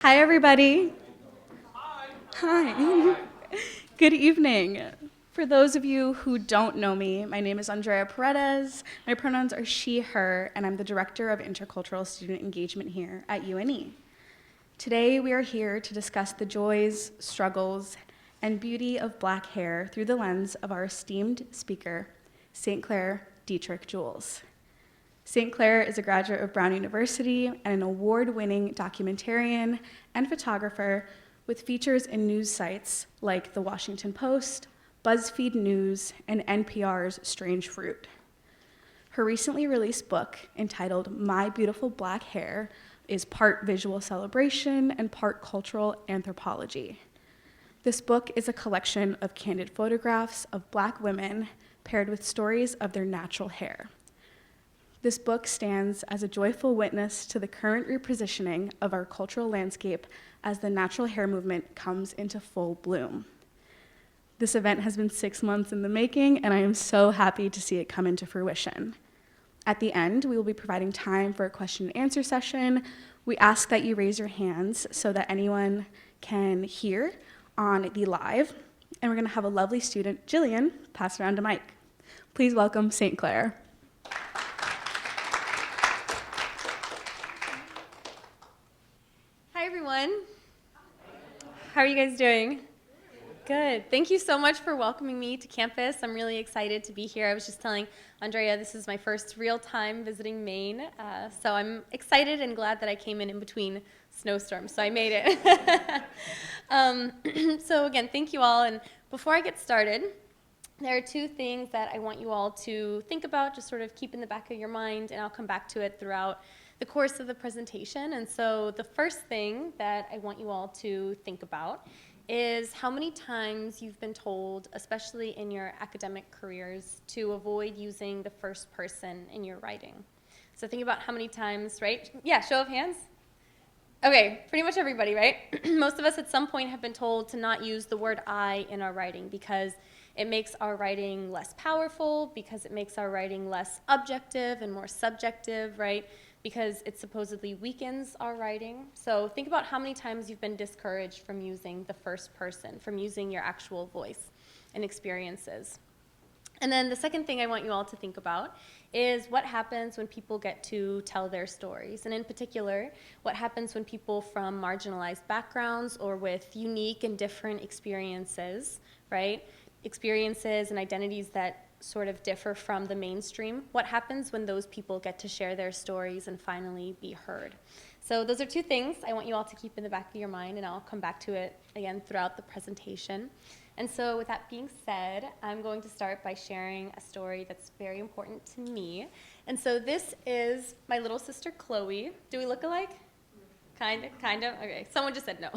Hi, everybody. Hi. Good evening. For those of you who don't know me, my name is Andrea Paredes. My pronouns are she, her, and I'm the Director of Intercultural Student Engagement here at UNE. Today, we are here to discuss the joys, struggles, and beauty of Black hair through the lens of our esteemed speaker, St. Clair Detrick-Jules. St. Clair is a graduate of Brown University and an award-winning documentarian and photographer with features in news sites like The Washington Post, BuzzFeed News, and NPR's Strange Fruit. Her recently released book, entitled My Beautiful Black Hair, is part visual celebration and part cultural anthropology. This book is a collection of candid photographs of Black women paired with stories of their natural hair. This book stands as a joyful witness to the current repositioning of our cultural landscape as the natural hair movement comes into full bloom. This event has been 6 months in the making, and I am so happy to see it come into fruition. At the end, we will be providing time for a question and answer session. We ask that you raise your hands so that anyone can hear on the live, and we're going to have a lovely student, Jillian, pass around a mic. Please welcome St. Clair. Hi, everyone. How are you guys doing? Good. Thank you so much for welcoming me to campus. I'm really excited to be here. I was just telling Andrea this is my first real time visiting Maine, so I'm excited and glad that I came in between snowstorms, so I made it. So again, thank you all, and before I get started, there are two things that I want you all to think about, just sort of keep in the back of your mind, and I'll come back to it throughout the course of the presentation. And so the first thing that I want you all to think about is how many times you've been told, especially in your academic careers, to avoid using the first person in your writing. So think about how many times, right? Yeah, show of hands. Okay, pretty much everybody, right? Most of us at some point have been told to not use the word I in our writing because it makes our writing less powerful, because it makes our writing less objective and more subjective, right? Because it supposedly weakens our writing. So think about how many times you've been discouraged from using the first person, from using your actual voice and experiences. And then the second thing I want you all to think about is what happens when people get to tell their stories. And in particular, what happens when people from marginalized backgrounds or with unique and different experiences, right? Experiences and identities that sort of differ from the mainstream. What happens when those people get to share their stories and finally be heard? So those are two things I want you all to keep in the back of your mind, and I'll come back to it again throughout the presentation. And so with that being said, I'm going to start by sharing a story that's very important to me. And so this is my little sister, Chloe. Do we look alike? Kind of? Okay, someone just said no.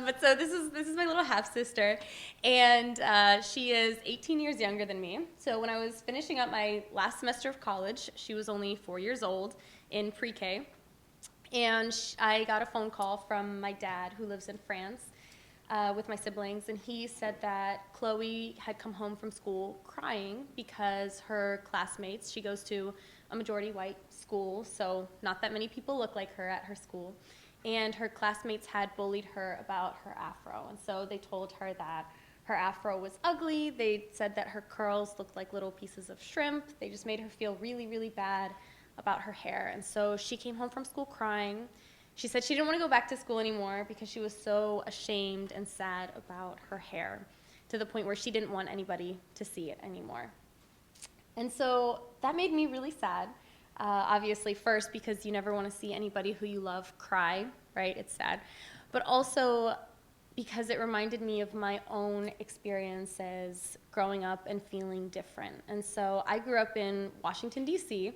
But so this is my little half-sister, and she is 18 years younger than me. So when I was finishing up my last semester of college, she was only 4 years old in pre-K, and I got a phone call from my dad, who lives in France, with my siblings, and he said that Chloe had come home from school crying because her classmates, she goes to a majority white school, so not that many people look like her at her school, and her classmates had bullied her about her afro, and so they told her that her afro was ugly. They said that her curls looked like little pieces of shrimp. They just made her feel really, really bad about her hair, and so she came home from school crying. She said she didn't want to go back to school anymore because she was so ashamed and sad about her hair, to the point where she didn't want anybody to see it anymore. And so that made me really sad, obviously, first because you never want to see anybody who you love cry, right? It's sad. But also because it reminded me of my own experiences growing up and feeling different. And so I grew up in Washington, D.C.,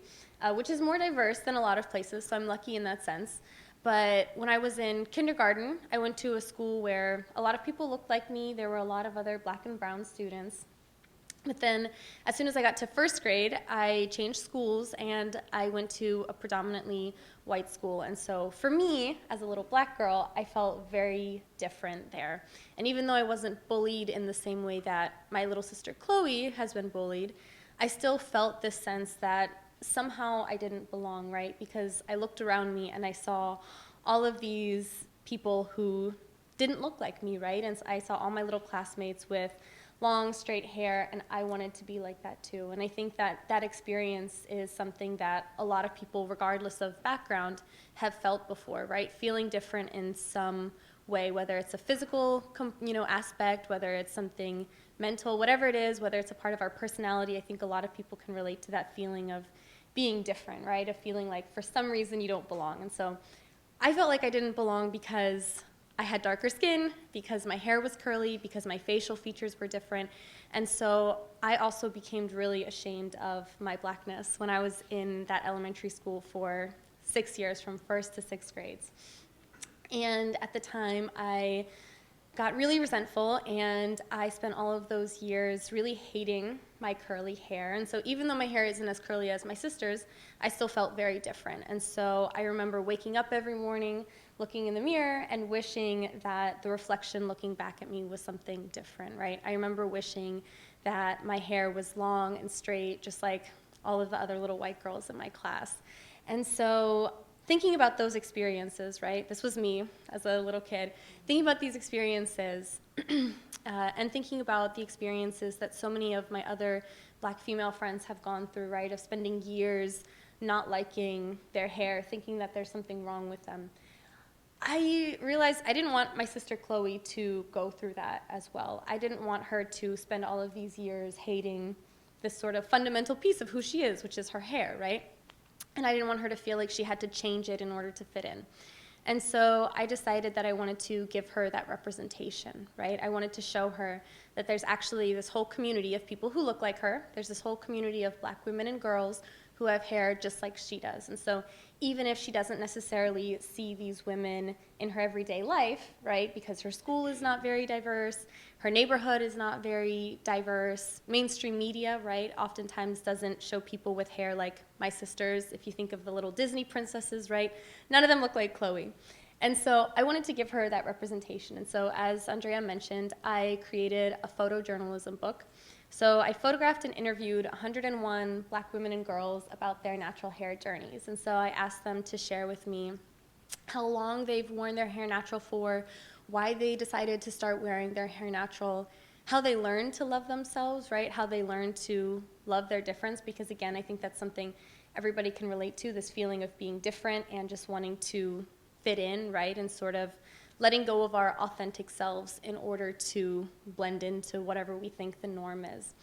which is more diverse than a lot of places, so I'm lucky in that sense. But when I was in kindergarten, I went to a school where a lot of people looked like me. There were a lot of other black and brown students. But then as soon as I got to first grade, I changed schools and I went to a predominantly white school. And so for me, as a little black girl, I felt very different there. And even though I wasn't bullied in the same way that my little sister Chloe has been bullied, I still felt this sense that somehow I didn't belong, right? Because I looked around me and I saw all of these people who didn't look like me, right? And I saw all my little classmates with long, straight hair, and I wanted to be like that too. And I think that that experience is something that a lot of people, regardless of background, have felt before, right? Feeling different in some way, whether it's a physical, aspect, whether it's something mental, whatever it is, whether it's a part of our personality. I think a lot of people can relate to that feeling of being different, right? Of feeling like for some reason you don't belong. And so I felt like I didn't belong because I had darker skin, because my hair was curly, because my facial features were different. And so I also became really ashamed of my blackness when I was in that elementary school for 6 years, from first to sixth grades. And at the time, I got really resentful, and I spent all of those years really hating my curly hair. And so even though my hair isn't as curly as my sister's, I still felt very different. And so I remember waking up every morning, looking in the mirror, and wishing that the reflection looking back at me was something different, right? I remember wishing that my hair was long and straight, just like all of the other little white girls in my class. And so thinking about those experiences, right? This was me as a little kid, thinking about these experiences and thinking about the experiences that so many of my other Black female friends have gone through, right? Of spending years not liking their hair, thinking that there's something wrong with them. I realized I didn't want my sister Chloe to go through that as well. I didn't want her to spend all of these years hating this sort of fundamental piece of who she is, which is her hair, right? And I didn't want her to feel like she had to change it in order to fit in. And so I decided that I wanted to give her that representation, right? I wanted to show her that there's actually this whole community of people who look like her. There's this whole community of Black women and girls who have hair just like she does. And so even if she doesn't necessarily see these women in her everyday life, right, because her school is not very diverse, her neighborhood is not very diverse, mainstream media, right, oftentimes doesn't show people with hair like my sisters. If you think of the little Disney princesses, right, none of them look like Chloe. And so I wanted to give her that representation. And so as Andrea mentioned, I created a photojournalism book. So I photographed and interviewed 101 Black women and girls about their natural hair journeys. And so I asked them to share with me how long they've worn their hair natural for, why they decided to start wearing their hair natural, how they learned to love themselves, right? How they learned to love their difference, because again, I think that's something everybody can relate to, this feeling of being different and just wanting to fit in, right? And sort of letting go of our authentic selves in order to blend into whatever we think the norm is.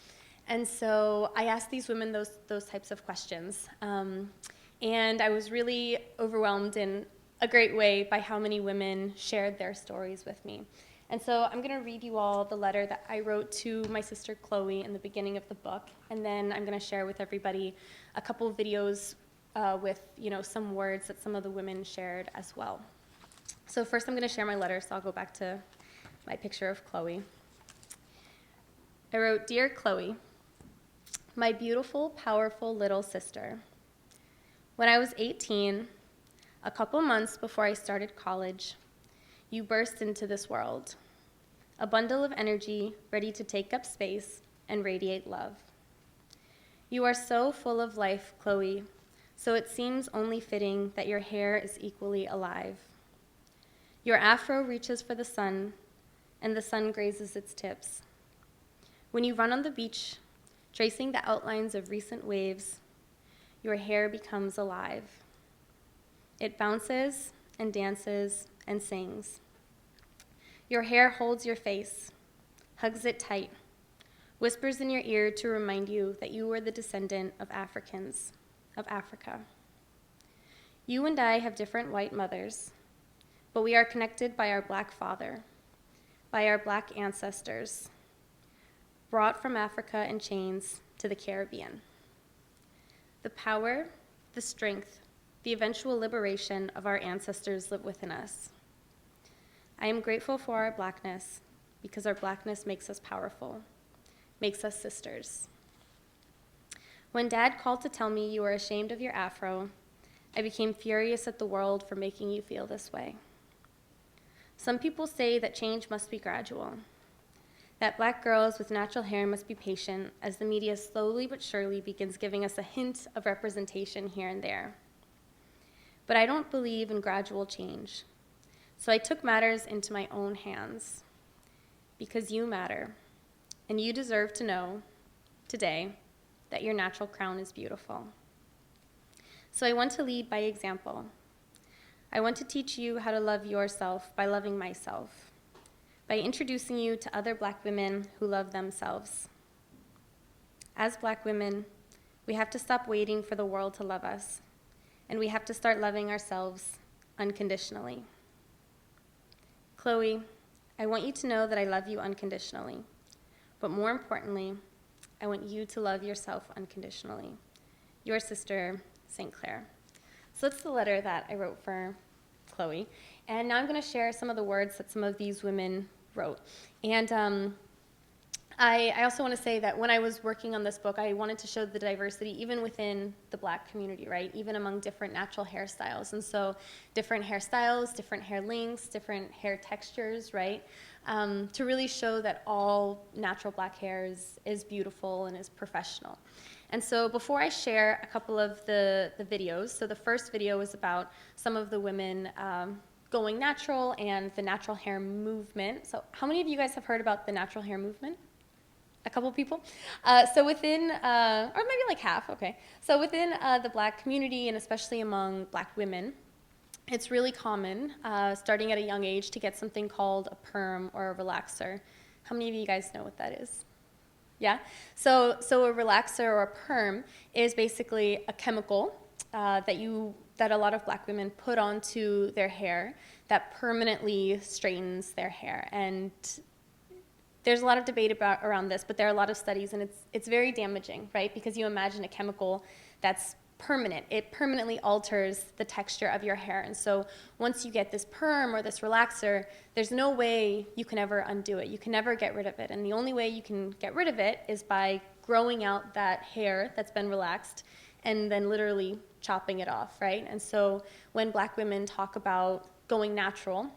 And so I asked these women those types of questions. And I was really overwhelmed in a great way by how many women shared their stories with me. And so I'm going to read you all the letter that I wrote to my sister Chloe in the beginning of the book, and then I'm going to share with everybody a couple of videos with some words that some of the women shared as well. So first I'm going to share my letter, so I'll go back to my picture of Chloe. I wrote, "Dear Chloe, my beautiful, powerful little sister. When I was 18, a couple months before I started college, you burst into this world, a bundle of energy ready to take up space and radiate love. You are so full of life, Chloe, so it seems only fitting that your hair is equally alive. Your afro reaches for the sun, and the sun grazes its tips. When you run on the beach, tracing the outlines of recent waves, your hair becomes alive. It bounces and dances and sings. Your hair holds your face, hugs it tight, whispers in your ear to remind you that you are the descendant of Africans, of Africa. You and I have different white mothers, but we are connected by our Black father, by our Black ancestors, brought from Africa in chains to the Caribbean. The power, the strength, the eventual liberation of our ancestors live within us. I am grateful for our Blackness because our Blackness makes us powerful, makes us sisters. When Dad called to tell me you were ashamed of your afro, I became furious at the world for making you feel this way. Some people say that change must be gradual. that black girls with natural hair must be patient as the media slowly but surely begins giving us a hint of representation here and there. But I don't believe in gradual change, so I took matters into my own hands. Because you matter, and you deserve to know today that your natural crown is beautiful. So I want to lead by example. I want to teach you how to love yourself by loving myself, by introducing you to other black women who love themselves. As black women, we have to stop waiting for the world to love us, and we have to start loving ourselves unconditionally. Chloe, I want you to know that I love you unconditionally, but more importantly, I want you to love yourself unconditionally. Your sister, St. Clair. So that's the letter that I wrote for Chloe, and now I'm going to share some of the words that some of these women wrote. And I also want to say that when I was working on this book, I wanted to show the diversity even within the black community, right? Even among different natural hairstyles. And so different hairstyles, different hair lengths, different hair textures, right? To really show that all natural black hair is beautiful and is professional. And so before I share a couple of the videos, so the first video was about some of the women going natural and the natural hair movement. So how many of you guys have heard about the natural hair movement? A couple people. So within, or maybe like half, okay. So within the black community, and especially among black women, it's really common, starting at a young age, to get something called a perm or a relaxer. How many of you guys know what that is? Yeah? So a relaxer or a perm is basically a chemical that a lot of black women put onto their hair that permanently straightens their hair. And there's a lot of debate around this, but there are a lot of studies, and it's very damaging, right? Because you imagine a chemical that's permanent. It permanently alters the texture of your hair. And so once you get this perm or this relaxer, there's no way you can ever undo it. You can never get rid of it. And the only way you can get rid of it is by growing out that hair that's been relaxed and then literally chopping it off, right? And so when black women talk about going natural,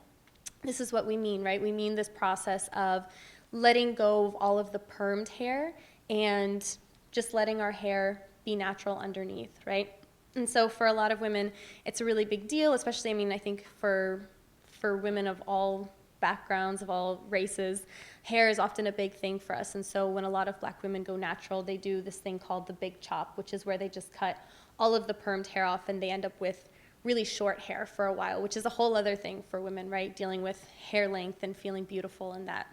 this is what we mean, right? We mean this process of letting go of all of the permed hair and just letting our hair be natural underneath, right? And so for a lot of women, it's a really big deal, especially, I mean, I think for women of all backgrounds, of all races, hair is often a big thing for us. And so when a lot of black women go natural, they do this thing called the big chop, which is where they just cut all of the permed hair off, and they end up with really short hair for a while, which is a whole other thing for women, right? Dealing with hair length and feeling beautiful and that.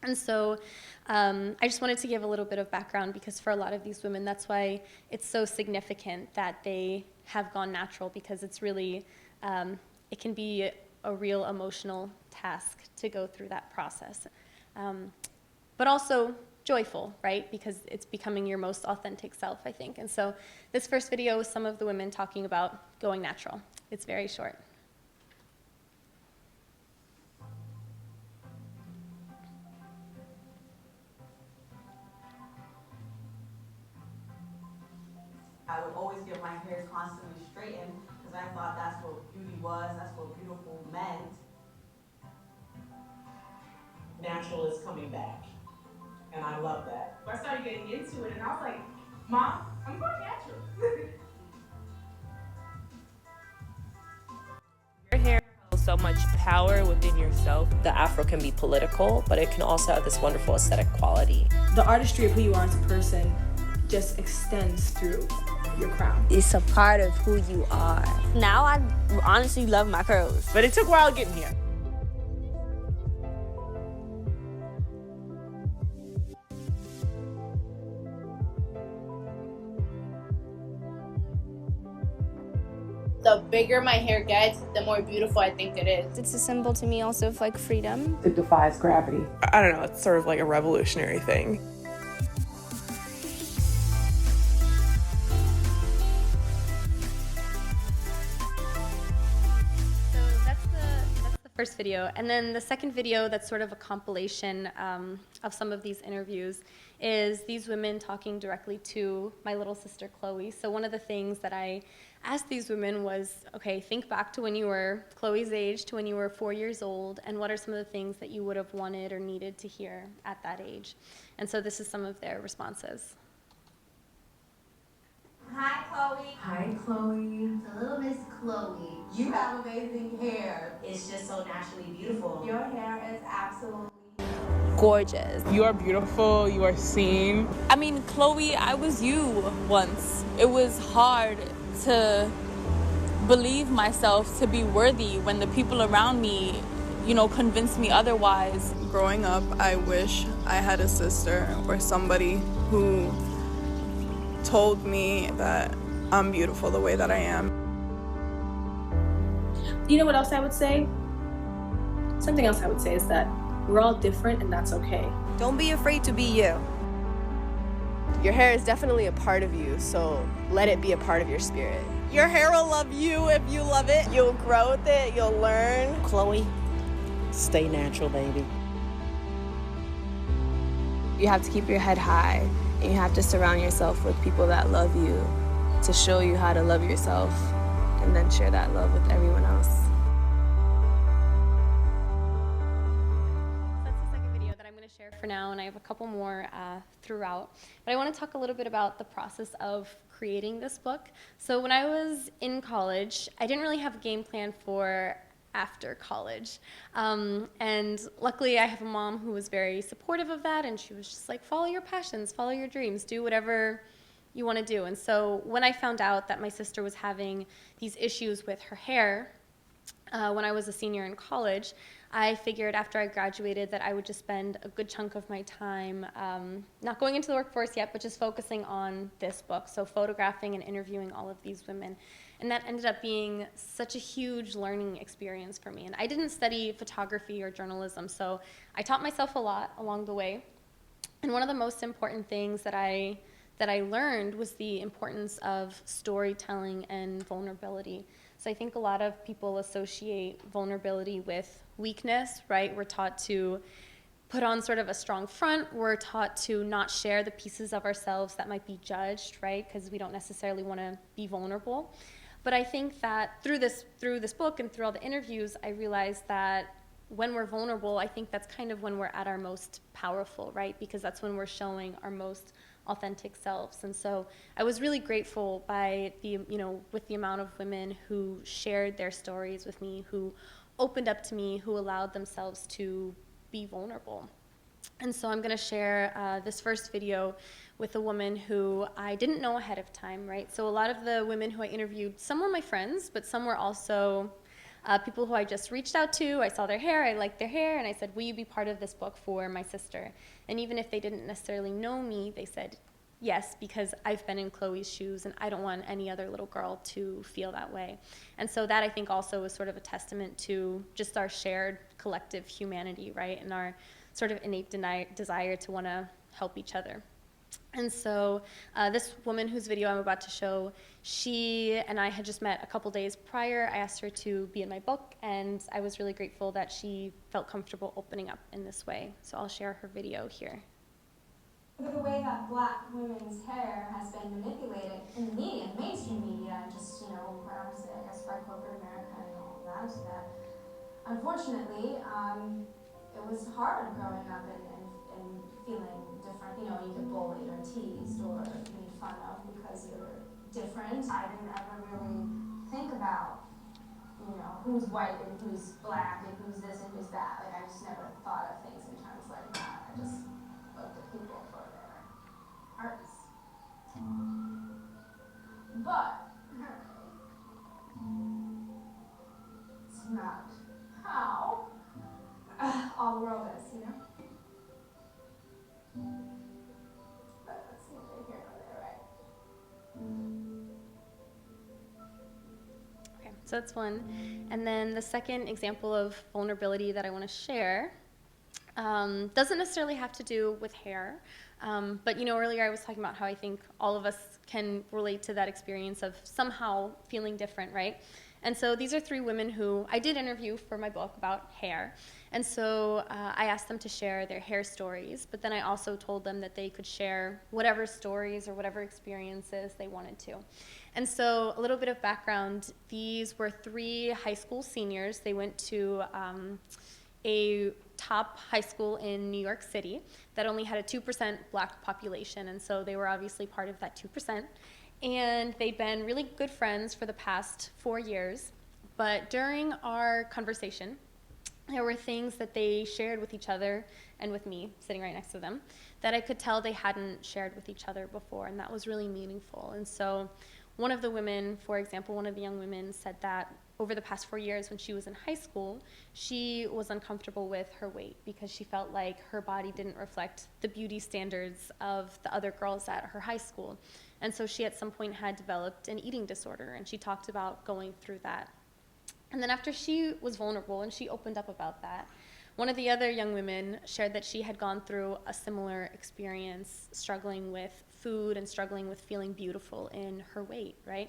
And so I just wanted to give a little bit of background, because for a lot of these women, that's why it's so significant that they have gone natural, because it's really, it can be a real emotional task to go through that process. But also joyful, right? Because it's becoming your most authentic self, I think. And so this first video is some of the women talking about going natural. It's very short. I would always get my hair constantly straightened because I thought that's what beauty was, that's what beautiful meant. Natural is coming back, and I love that. I started getting into it, and I was like, Mom, I'm going natural. Your hair holds so much power within yourself. The afro can be political, but it can also have this wonderful aesthetic quality. The artistry of who you are as a person just extends through your crown. It's a part of who you are. Now I honestly love my curls. But it took a while getting here. The bigger my hair gets, the more beautiful I think it is. It's a symbol to me also of like freedom. It defies gravity. I don't know, it's sort of like a revolutionary thing. first video. And then the second video that's sort of a compilation of some of these interviews is these women talking directly to my little sister, Chloe. So one of the things that I asked these women was, okay, think back to when you were Chloe's age, to when you were 4 years old, and what are some of the things that you would have wanted or needed to hear at that age? And so this is some of their responses. Hi, Chloe. Hi, Chloe. The little Miss Chloe. You have amazing hair. It's just so naturally beautiful. Your hair is absolutely Gorgeous. You are beautiful, you are seen. I mean, Chloe, I was you once. It was hard to believe myself to be worthy when the people around me, you know, convinced me otherwise. Growing up, I wish I had a sister or somebody who told me that I'm beautiful the way that I am. You know what else I would say? Something else I would say is that we're all different and that's okay. Don't be afraid to be you. Your hair is definitely a part of you, so let it be a part of your spirit. Your hair will love you if you love it. You'll grow with it, you'll learn. Chloe, stay natural, baby. You have to keep your head high, and you have to surround yourself with people that love you to show you how to love yourself and then share that love with everyone else. For now, and I have a couple more throughout. But I want to talk a little bit about the process of creating this book. So when I was in college, I didn't really have a game plan for after college. And luckily I have a mom who was very supportive of that, and she was just like, follow your passions, follow your dreams, do whatever you want to do. And so when I found out that my sister was having these issues with her hair when I was a senior in college, I figured after I graduated that I would just spend a good chunk of my time not going into the workforce yet, but just focusing on this book, so photographing and interviewing all of these women. And that ended up being such a huge learning experience for me. And I didn't study photography or journalism, so I taught myself a lot along the way. And one of the most important things that I learned was the importance of storytelling and vulnerability. So I think a lot of people associate vulnerability with weakness, right? We're taught to put on sort of a strong front. We're taught to not share the pieces of ourselves that might be judged, right? Because we don't necessarily want to be vulnerable. But I think that through this book and through all the interviews, I realized that when we're vulnerable, I think that's kind of when we're at our most powerful, right? Because that's when we're showing our most authentic selves. And so I was really grateful by with the amount of women who shared their stories with me, who opened up to me, who allowed themselves to be vulnerable. And so I'm going to share this first video with a woman who I didn't know ahead of time, right? So a lot of the women who I interviewed, some were my friends, but some were also people who I just reached out to. I saw their hair, I liked their hair, and I said, will you be part of this book for my sister? And even if they didn't necessarily know me, they said yes, because I've been in Chloe's shoes, and I don't want any other little girl to feel that way. And so that, I think, also is sort of a testament to just our shared collective humanity, right, and our sort of innate desire to want to help each other. And so this woman whose video I'm about to show, she and I had just met a couple days prior. I asked her to be in my book, and I was really grateful that she felt comfortable opening up in this way. So I'll share her video here. The way that black women's hair has been manipulated in the media, the mainstream media, and just, quite honestly, I guess by corporate America and all that, unfortunately, it was hard growing up and feeling different. You get bullied or teased or made fun of because you're different. I didn't ever really think about, who's white and who's black and who's this and who's that. Like, I just never thought of things in terms like that. I just looked at people for their arts. But it's not how all the world is, But that's neither here nor there, right? Okay, so that's one. And then the second example of vulnerability that I want to share doesn't necessarily have to do with hair, But earlier I was talking about how I think all of us can relate to that experience of somehow feeling different, right? And so these are 3 women who I did interview for my book about hair. And so I asked them to share their hair stories, but then I also told them that they could share whatever stories or whatever experiences they wanted to. And so a little bit of background, these were 3 high school seniors. They went to a top high school in New York City that only had a 2% black population, and so they were obviously part of that 2%. And they'd been really good friends for the past 4 years. But during our conversation, there were things that they shared with each other and with me, sitting right next to them, that I could tell they hadn't shared with each other before, and that was really meaningful. And so one of the women, for example, one of the young women said that over the past 4 years when she was in high school, she was uncomfortable with her weight because she felt like her body didn't reflect the beauty standards of the other girls at her high school. And so she at some point had developed an eating disorder, and she talked about going through that. And then after she was vulnerable and she opened up about that, one of the other young women shared that she had gone through a similar experience, struggling with food and struggling with feeling beautiful in her weight, right?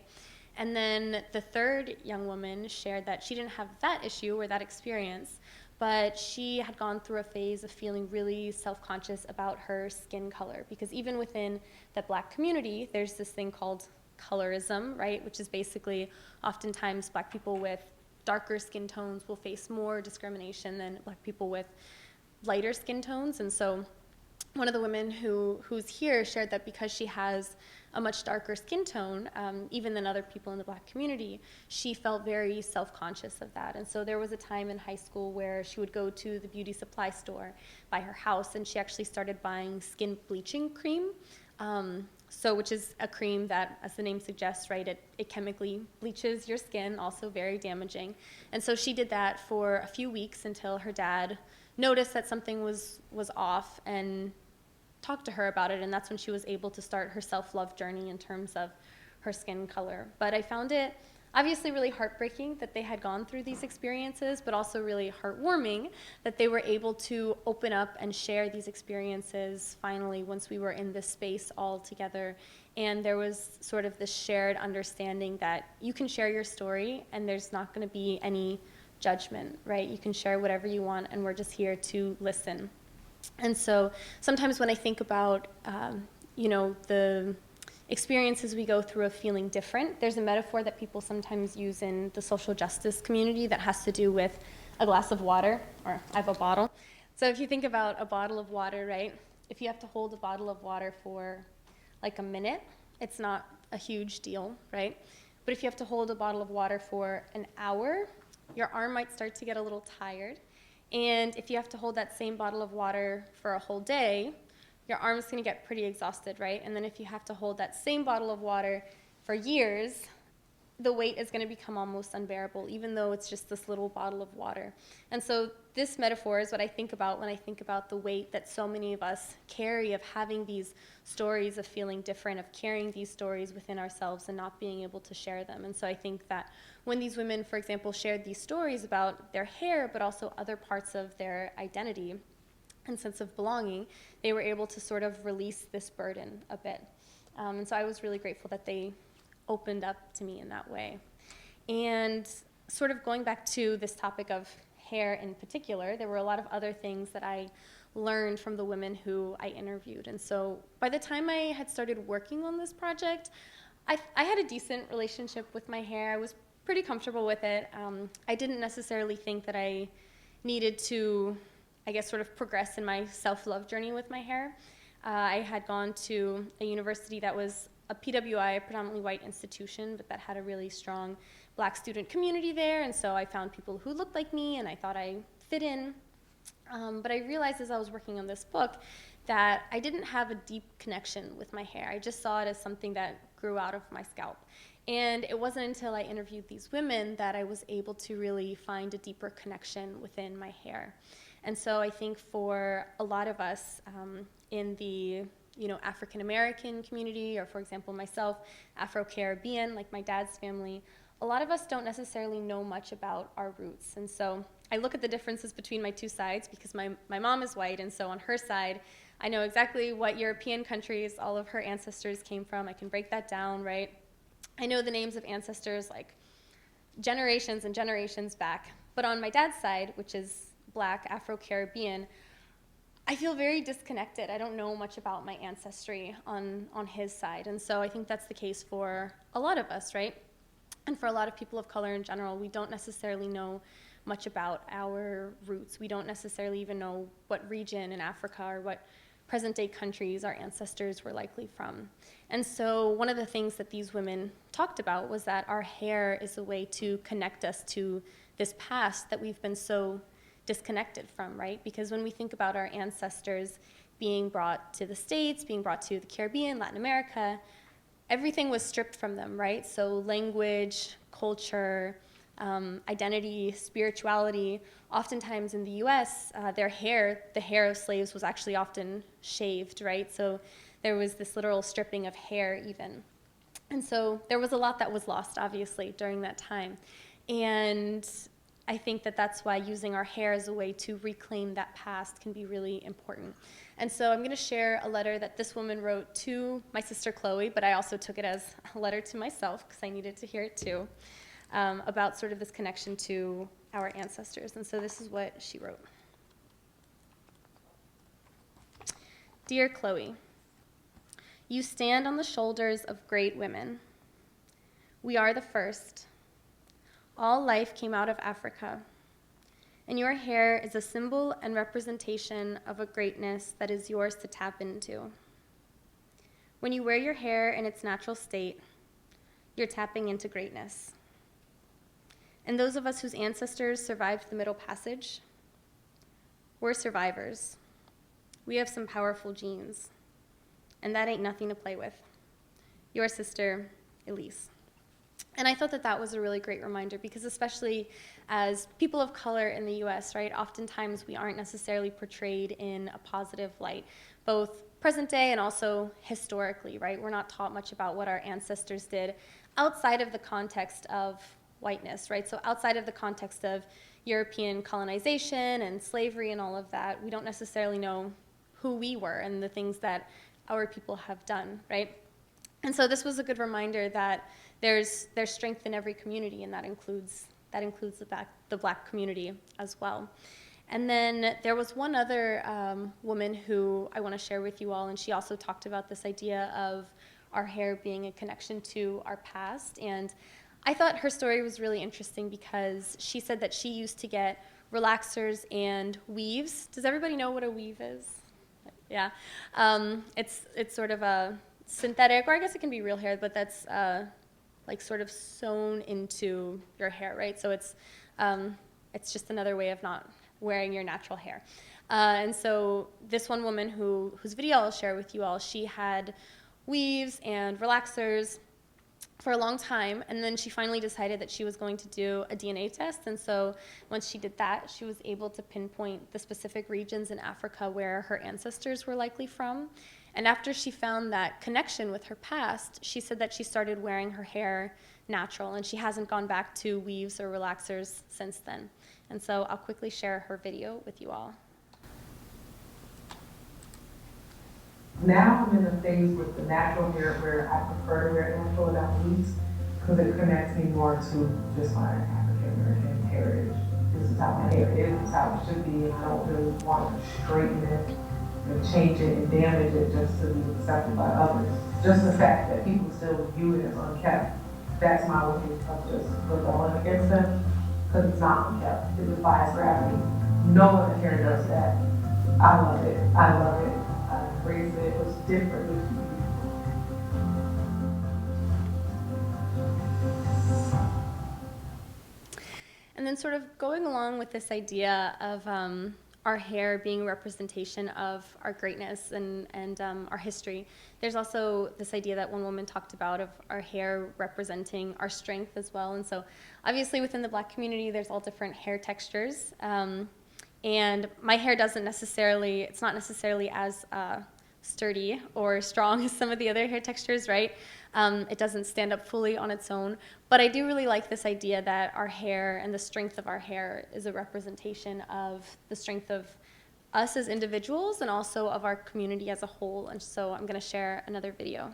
And then the third young woman shared that she didn't have that issue or that experience, but she had gone through a phase of feeling really self-conscious about her skin color, because even within the black community, there's this thing called colorism, right? Which is basically oftentimes black people with darker skin tones will face more discrimination than black people with lighter skin tones. And so one of the women who's here shared that because she has a much darker skin tone, even than other people in the black community, she felt very self-conscious of that. And so there was a time in high school where she would go to the beauty supply store by her house, and she actually started buying skin bleaching cream, which is a cream that, as the name suggests, right, it chemically bleaches your skin, also very damaging. And so she did that for a few weeks until her dad noticed that something was off and talked to her about it, and that's when she was able to start her self-love journey in terms of her skin color. But I found it obviously really heartbreaking that they had gone through these experiences, but also really heartwarming that they were able to open up and share these experiences finally once we were in this space all together. And there was sort of this shared understanding that you can share your story and there's not going to be any judgment, right? You can share whatever you want, and we're just here to listen. And so sometimes when I think about, the experiences we go through of feeling different, there's a metaphor that people sometimes use in the social justice community that has to do with a glass of water, or I have a bottle. So if you think about a bottle of water, right, if you have to hold a bottle of water for like a minute, it's not a huge deal, right? But if you have to hold a bottle of water for an hour, your arm might start to get a little tired. And if you have to hold that same bottle of water for a whole day, your arm's going to get pretty exhausted, right? And then if you have to hold that same bottle of water for years, the weight is going to become almost unbearable, even though it's just this little bottle of water. And so this metaphor is what I think about when I think about the weight that so many of us carry of having these stories of feeling different, of carrying these stories within ourselves and not being able to share them. And so I think that when these women, for example, shared these stories about their hair, but also other parts of their identity and sense of belonging, they were able to sort of release this burden a bit. And so I was really grateful that they opened up to me in that way. And sort of going back to this topic of hair in particular, there were a lot of other things that I learned from the women who I interviewed. And so by the time I had started working on this project, I had a decent relationship with my hair. I was pretty comfortable with it. I didn't necessarily think that I needed to, sort of progress in my self-love journey with my hair. I had gone to a university that was a PWI, a predominantly white institution, but that had a really strong black student community there, and so I found people who looked like me, and I thought I fit in. But I realized as I was working on this book that I didn't have a deep connection with my hair. I just saw it as something that grew out of my scalp. And it wasn't until I interviewed these women that I was able to really find a deeper connection within my hair. And so I think for a lot of us in the African American community, or for example myself, Afro-Caribbean, like my dad's family, a lot of us don't necessarily know much about our roots. And so I look at the differences between my two sides because my mom is white, and so on her side, I know exactly what European countries all of her ancestors came from. I can break that down, right? I know the names of ancestors like generations and generations back. But on my dad's side, which is Black, Afro-Caribbean, I feel very disconnected. I don't know much about my ancestry on his side. And so I think that's the case for a lot of us, right? And for a lot of people of color in general, we don't necessarily know much about our roots. We don't necessarily even know what region in Africa or what present-day countries our ancestors were likely from. And so one of the things that these women talked about was that our hair is a way to connect us to this past that we've been so disconnected from, right? Because when we think about our ancestors being brought to the States, being brought to the Caribbean, Latin America, everything was stripped from them, right? So language, culture, identity, spirituality. Oftentimes in the US, the hair of slaves was actually often shaved, right? So there was this literal stripping of hair even. And so there was a lot that was lost, obviously, during that time. And I think that that's why using our hair as a way to reclaim that past can be really important. And so I'm going to share a letter that this woman wrote to my sister Chloe, but I also took it as a letter to myself because I needed to hear it too, about sort of this connection to our ancestors. And so this is what she wrote. Dear Chloe, you stand on the shoulders of great women. We are the first. All life came out of Africa, and your hair is a symbol and representation of a greatness that is yours to tap into. When you wear your hair in its natural state, you're tapping into greatness. And those of us whose ancestors survived the Middle Passage, we're survivors. We have some powerful genes, and that ain't nothing to play with. Your sister, Elise. And I thought that that was a really great reminder because especially as people of color in the US, right, oftentimes we aren't necessarily portrayed in a positive light, both present day and also historically, right? We're not taught much about what our ancestors did outside of the context of whiteness, right? So outside of the context of European colonization and slavery and all of that, we don't necessarily know who we were and the things that our people have done, right? And so this was a good reminder that there's strength in every community, and that includes the Black community as well. And then there was one other woman who I want to share with you all, and she also talked about this idea of our hair being a connection to our past. And I thought her story was really interesting because she said that she used to get relaxers and weaves. Does everybody know what a weave is? Yeah. It's sort of a synthetic, or I guess it can be real hair, but that's like sort of sewn into your hair, right? So it's just another way of not wearing your natural hair. And so this one woman whose video I'll share with you all, she had weaves and relaxers for a long time, and then she finally decided that she was going to do a DNA test. And so once she did that, she was able to pinpoint the specific regions in Africa where her ancestors were likely from. And after she found that connection with her past, she said that she started wearing her hair natural, and she hasn't gone back to weaves or relaxers since then. And so I'll quickly share her video with you all. Now I'm in a phase with the natural hair where I prefer to wear natural without weaves because it connects me more to just my African American heritage. This is how my hair is, this is how it should be, and I don't really want to straighten it and change it and damage it just to be accepted by others. Just the fact that people still view it as unkept, that's my way of just rebelling against them because it's not unkept. It defies gravity. No other hair does that. I love it. I love it. Embrace it. It was different. It was And then sort of going along with this idea of our hair being a representation of our greatness and our history, there's also this idea that one woman talked about of our hair representing our strength as well. And so obviously within the Black community, there's all different hair textures. And my hair it's not necessarily as sturdy or strong as some of the other hair textures, right? It doesn't stand up fully on its own. But I do really like this idea that our hair and the strength of our hair is a representation of the strength of us as individuals and also of our community as a whole. And so I'm going to share another video.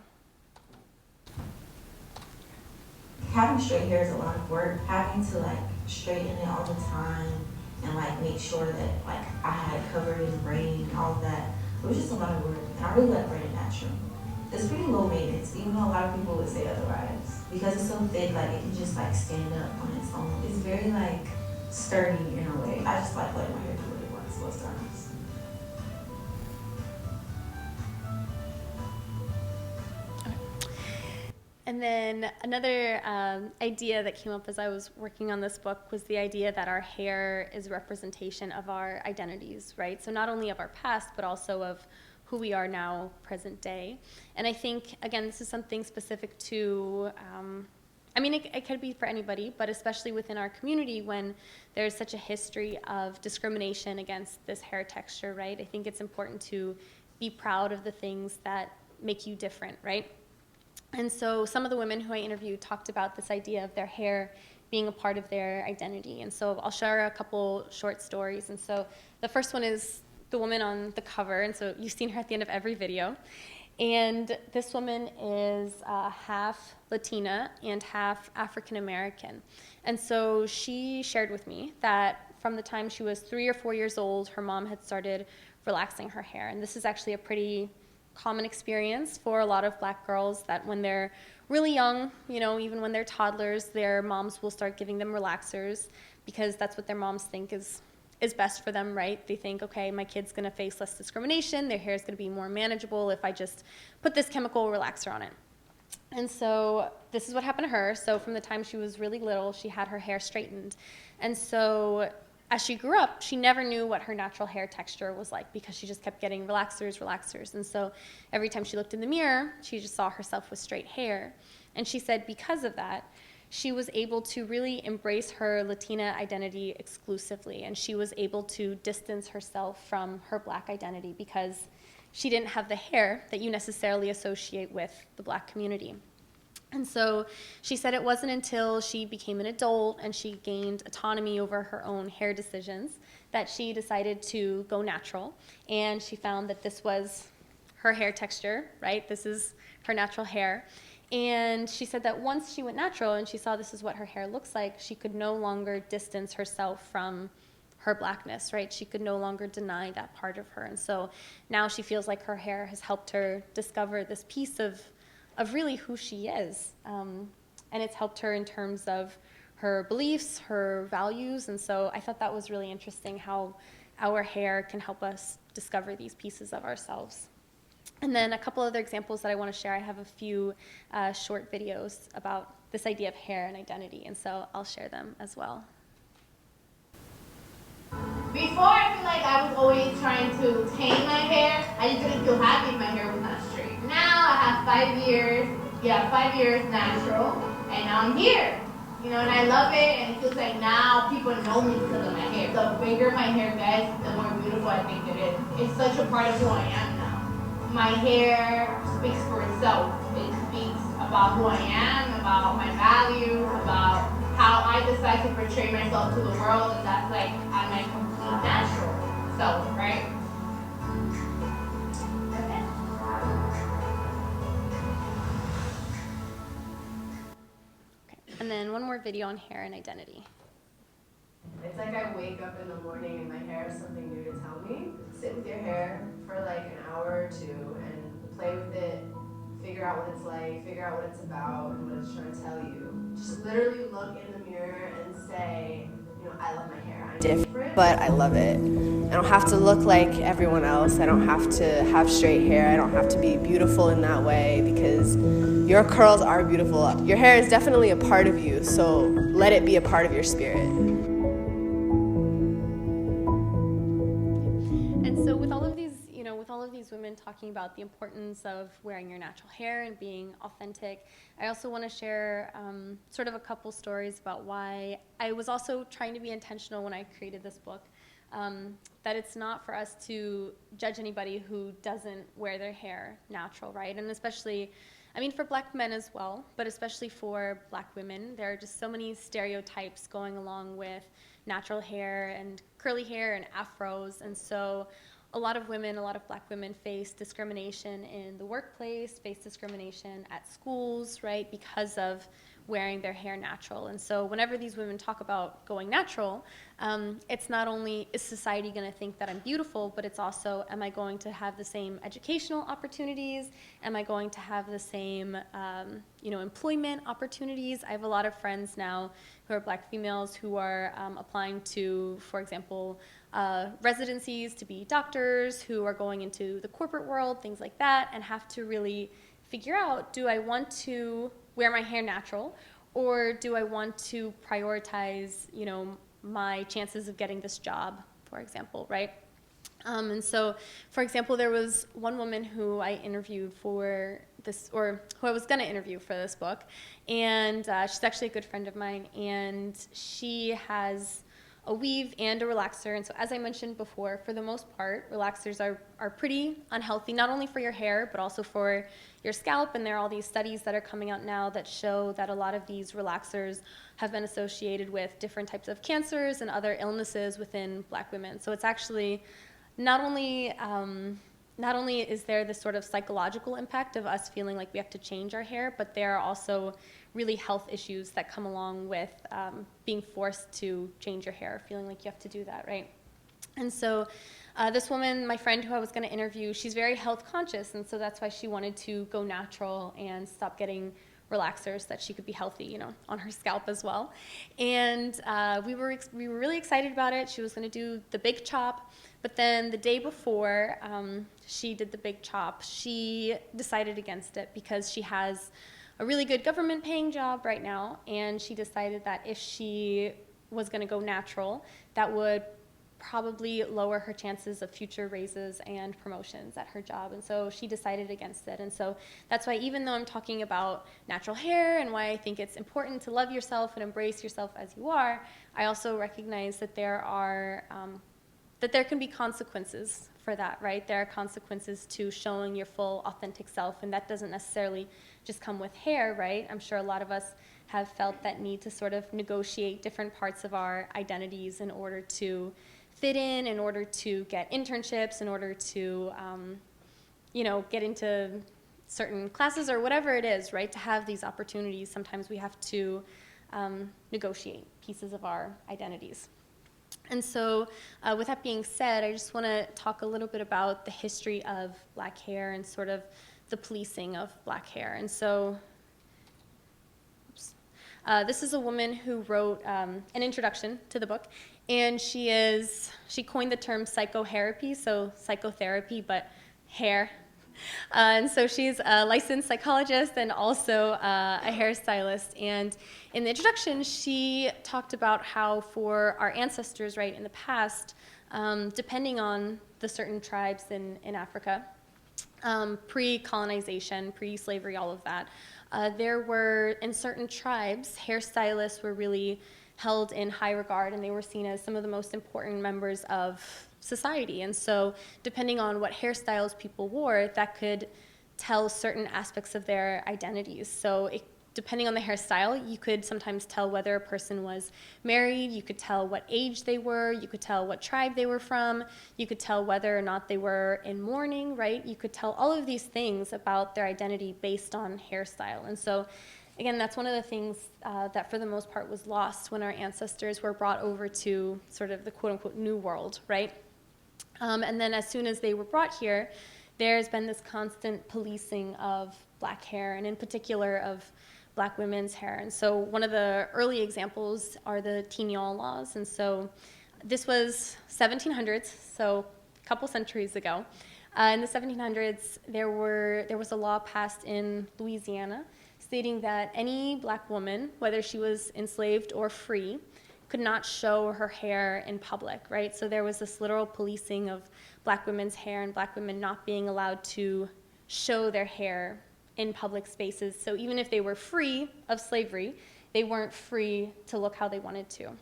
Having straight hair is a lot of work. Having to like straighten it all the time and like make sure that like I had it covered in rain and all of that. It was just a lot of work, and I really like wearing it natural. It's pretty low maintenance, even though a lot of people would say otherwise. Because it's so thick, like it can just like stand up on its own. It's very like sturdy in a way. I just like letting my hair do what it wants most times. And then another idea that came up as I was working on this book was the idea that our hair is a representation of our identities, right? So not only of our past, but also of who we are now, present day. And I think, again, this is something specific to, I mean, it could be for anybody, but especially within our community when there's such a history of discrimination against this hair texture, right? I think it's important to be proud of the things that make you different, right? And so some of the women who I interviewed talked about this idea of their hair being a part of their identity. And so I'll share a couple short stories. And so the first one is the woman on the cover. And so you've seen her at the end of every video. And this woman is half Latina and half African American. And so she shared with me that from the time she was 3 or 4 years old, her mom had started relaxing her hair. And this is actually a pretty common experience for a lot of black girls, that when they're really young, you know, even when they're toddlers, their moms will start giving them relaxers because that's what their moms think is best for them, right? They think, okay, my kid's gonna face less discrimination, their hair is gonna be more manageable if I just put this chemical relaxer on it. And so this is what happened to her. So from the time she was really little, she had her hair straightened. And so as she grew up, she never knew what her natural hair texture was like because she just kept getting relaxers. And so every time she looked in the mirror, she just saw herself with straight hair. And she said because of that, she was able to really embrace her Latina identity exclusively. And she was able to distance herself from her black identity because she didn't have the hair that you necessarily associate with the black community. And so she said it wasn't until she became an adult and she gained autonomy over her own hair decisions that she decided to go natural. And she found that this was her hair texture, right? This is her natural hair. And she said that once she went natural and she saw this is what her hair looks like, she could no longer distance herself from her blackness, right? She could no longer deny that part of her. And so now she feels like her hair has helped her discover this piece of really who she is. And it's helped her in terms of her beliefs, her values. And so I thought that was really interesting how our hair can help us discover these pieces of ourselves. And then a couple other examples that I want to share. I have a few short videos about this idea of hair and identity. And so I'll share them as well. Before, I feel like I was always trying to tame my hair. I just didn't feel happy if my hair was not straight. Now I have 5 years, 5 years natural, and now I'm here. You know, and I love it, and it feels like now people know me because of my hair. The bigger my hair gets, the more beautiful I think it is. It's such a part of who I am now. My hair speaks for itself. It speaks about who I am, about my values, about how I decide to portray myself to the world, and that's like I'm my complete natural self, right? Okay. And then one more video on hair and identity. It's like I wake up in the morning and my hair has something new to tell me. Sit with your hair for like an hour or two and play with it, figure out what it's like, figure out what it's about and what it's trying to tell you. Just literally look in the mirror and say, you know, I love my hair. I'm different, but I love it. I don't have to look like everyone else. I don't have to have straight hair. I don't have to be beautiful in that way because your curls are beautiful. Your hair is definitely a part of you, so let it be a part of your spirit. And so with all of these, with all of these women talking about the importance of wearing your natural hair and being authentic, I also want to share sort of a couple stories about why I was also trying to be intentional when I created this book, that it's not for us to judge anybody who doesn't wear their hair natural, right? And especially I mean, for black men as well, but especially for black women, there are just so many stereotypes going along with natural hair and curly hair and afros. And so a lot of black women face discrimination in the workplace, face discrimination at schools, right, because of wearing their hair natural. And so whenever these women talk about going natural, it's not only is society going to think that I'm beautiful, but it's also, am I going to have the same educational opportunities? Am I going to have the same employment opportunities? I have a lot of friends now who are black females who are applying to, for example, residencies to be doctors, who are going into the corporate world, things like that, and have to really figure out, do I want to wear my hair natural, or do I want to prioritize, my chances of getting this job, for example, right? And so, for example, there was one woman who I interviewed for this, or who I was going to interview for this book, and she's actually a good friend of mine, and she has a weave and a relaxer. And so, as I mentioned before, for the most part, relaxers are pretty unhealthy, not only for your hair, but also for your scalp. And there are all these studies that are coming out now that show that a lot of these relaxers have been associated with different types of cancers and other illnesses within black women. So it's actually not only is there this sort of psychological impact of us feeling like we have to change our hair, but there are also really health issues that come along with being forced to change your hair, feeling like you have to do that, right? And so this woman, my friend who I was going to interview, she's very health conscious, and so that's why she wanted to go natural and stop getting relaxers so that she could be healthy, on her scalp as well. And we were really excited about it. She was going to do the big chop, but then the day before she did the big chop, she decided against it because she has a really good government paying job right now, and she decided that if she was going to go natural, that would probably lower her chances of future raises and promotions at her job. And so she decided against it. And so that's why, even though I'm talking about natural hair and why I think it's important to love yourself and embrace yourself as you are, I also recognize that there can be consequences for that, right? There are consequences to showing your full authentic self, and that doesn't necessarily just come with hair, right? I'm sure a lot of us have felt that need to sort of negotiate different parts of our identities in order to fit in order to get internships, in order to, get into certain classes or whatever it is, right? To have these opportunities, sometimes we have to negotiate pieces of our identities. And so with that being said, I just want to talk a little bit about the history of black hair and sort of the policing of black hair. And so this is a woman who wrote an introduction to the book, and she coined the term psychotherapy, so psychotherapy, but hair. And so she's a licensed psychologist and also a hairstylist. And in the introduction, she talked about how for our ancestors, right, in the past, depending on the certain tribes in Africa, pre-colonization, pre-slavery, all of that, there were, in certain tribes, hairstylists were really held in high regard, and they were seen as some of the most important members of society. And so depending on what hairstyles people wore, that could tell certain aspects of their identities. So depending on the hairstyle, you could sometimes tell whether a person was married, you could tell what age they were, you could tell what tribe they were from, you could tell whether or not they were in mourning, right? You could tell all of these things about their identity based on hairstyle. And so again, that's one of the things that for the most part was lost when our ancestors were brought over to sort of the quote-unquote new world, right? And then as soon as they were brought here, there's been this constant policing of black hair, and in particular of black women's hair. And so one of the early examples are the Tignon laws. And so this was 1700s, so a couple centuries ago. In the 1700s, there was a law passed in Louisiana stating that any black woman, whether she was enslaved or free, could not show her hair in public, right? So there was this literal policing of black women's hair and black women not being allowed to show their hair in public spaces. So even if they were free of slavery, they weren't free to look how they wanted to.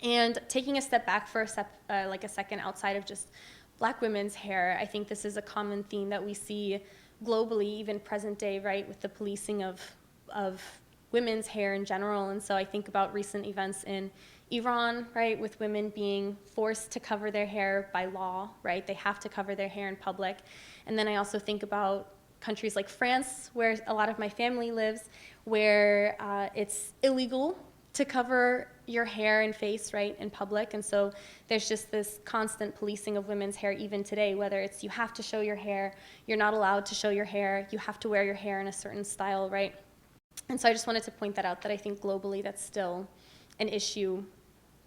And taking a step back for a second outside of just black women's hair, I think this is a common theme that we see globally, even present day, right, with the policing of women's hair in general. And so I think about recent events in Iran, right, with women being forced to cover their hair by law, right? They have to cover their hair in public. And then I also think about countries like France, where a lot of my family lives, where it's illegal to cover your hair and face, right, in public. And so there's just this constant policing of women's hair even today, whether it's you have to show your hair, you're not allowed to show your hair, you have to wear your hair in a certain style, right? And so I just wanted to point that out, that I think globally that's still an issue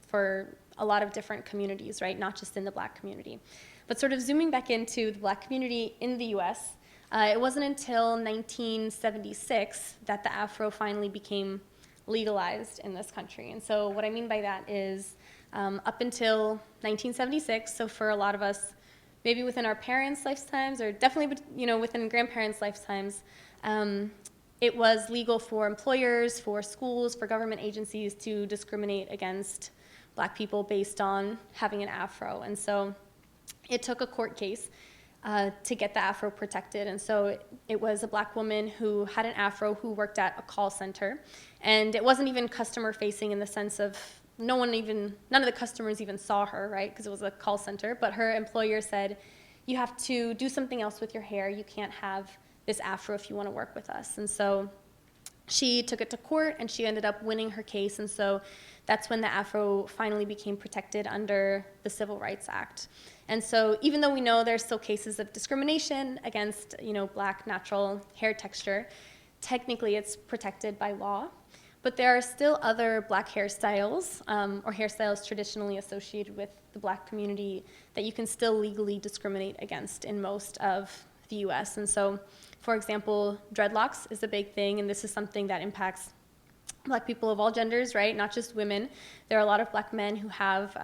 for a lot of different communities, right, not just in the Black community. But sort of zooming back into the Black community in the US, it wasn't until 1976 that the Afro finally became legalized in this country. And so what I mean by that is up until 1976, so for a lot of us, maybe within our parents' lifetimes, or definitely within grandparents' lifetimes, it was legal for employers, for schools, for government agencies to discriminate against Black people based on having an Afro. And so it took a court case to get the Afro protected. And so it was a Black woman who had an Afro who worked at a call center. And it wasn't even customer facing in the sense of none of the customers even saw her, right? Because it was a call center. But her employer said, you have to do something else with your hair. You can't have this Afro if you want to work with us. And so she took it to court and she ended up winning her case. And so that's when the Afro finally became protected under the Civil Rights Act. And so even though we know there's still cases of discrimination against, Black natural hair texture, technically it's protected by law. But there are still other Black hairstyles or hairstyles traditionally associated with the Black community that you can still legally discriminate against in most of the US. And so, for example, dreadlocks is a big thing, and this is something that impacts Black people of all genders, right? Not just women. There are a lot of Black men who have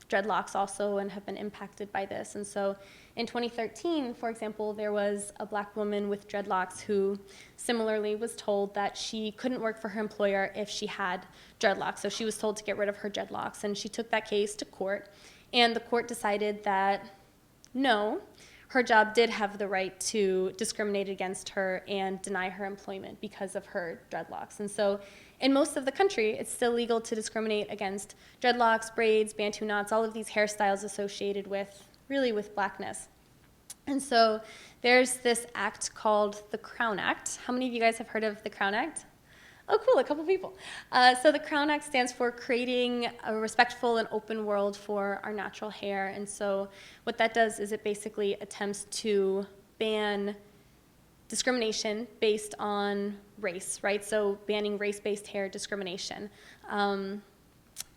dreadlocks also and have been impacted by this. And so in 2013, for example, there was a Black woman with dreadlocks who similarly was told that she couldn't work for her employer if she had dreadlocks. So she was told to get rid of her dreadlocks, and she took that case to court, and the court decided that no, her job did have the right to discriminate against her and deny her employment because of her dreadlocks. And so in most of the country, it's still legal to discriminate against dreadlocks, braids, bantu knots, all of these hairstyles associated with Blackness. And so there's this act called the Crown Act. How many of you guys have heard of the Crown Act? Oh, cool, a couple people. So the Crown Act stands for creating a respectful and open world for our natural hair. And so what that does is it basically attempts to ban discrimination based on race, right? So banning race-based hair discrimination. And